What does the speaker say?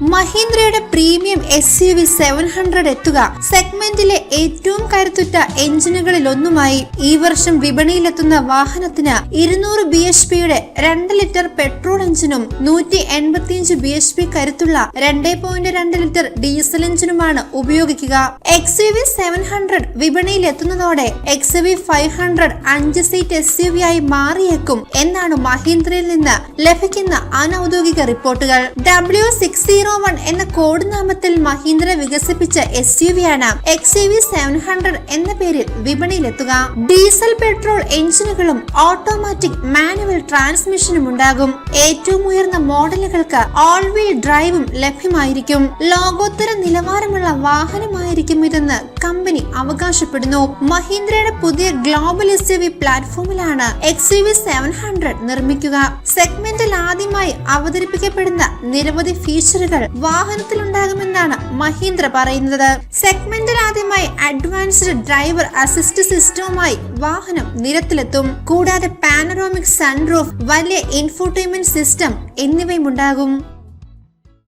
മഹീന്ദ്രയുടെ premium XUV700 എത്തുക. സെഗ്മെന്റിലെ ഏറ്റവും കരുത്തുറ്റ എഞ്ചിനുകളിൽ ഒന്നുമായി ഈ വർഷം വിപണിയിലെത്തുന്ന വാഹനത്തിന് 200 bhpയുടെ 2 ലിറ്റർ പെട്രോൾ എഞ്ചിനും 185 bhp കരുത്തുള്ള 2.2 ലിറ്റർ ഡീസൽ എഞ്ചിനുമാണ് ഉപയോഗിക്കുക. XUV700 വിപണിയിൽ എത്തുന്നതോടെ XUV500 5 സീറ്റ് SUV ആയി മാറിയേക്കും എന്നാണ് മഹീന്ദ്രയിൽ നിന്ന് ലഭിക്കുന്ന അനൌദ്യോഗിക റിപ്പോർട്ടുകൾ. W601 എന്ന കോഡ് നാമത്തിൽ മഹീന്ദ്ര വികസിപ്പിച്ച SUV ആണ് XUV700 എന്ന പേരിൽ വിപണിയിലെത്തുക. ഡീസൽ പെട്രോൾ എഞ്ചിനുകളും ഓട്ടോമാറ്റിക് മാനുവൽ ട്രാൻസ്മിഷനും ഉണ്ടാകും. ഏറ്റവും ഉയർന്ന മോഡലുകൾക്ക് ഓൾ വീൽ ഡ്രൈവും ലഭ്യമായിരിക്കും. ലോകോത്തര നിലവാരമുള്ള വാഹനമായിരിക്കും ഇതെന്ന് കമ്പനി അവകാശപ്പെടുന്നു. മഹീന്ദ്രയുടെ പുതിയ ഗ്ലോബൽ SUV പ്ലാറ്റ്ഫോമിലാണ് XUV700 നിർമ്മിക്കുക. സെഗ്മെന്റിൽ ആദ്യമായി അവതരിപ്പിക്കപ്പെടുന്ന നിരവധി ഫീച്ചറുകൾ വാഹനത്തിലുണ്ടാകുമെന്നാണ് മഹീന്ദ്ര പറയുന്നത്. സെഗ്മെന്റിൽ ആദ്യമായി അഡ്വാൻസ്ഡ് ഡ്രൈവർ അസിസ്റ്റ് സിസ്റ്റവുമായി വാഹനം നിരത്തിലെത്തും. കൂടാതെ പാനറോമിക് സൺറൂഫ്, വലിയ ഇൻഫോർടൈൻമെന്റ് സിസ്റ്റം എന്നിവയും ഉണ്ടാകും.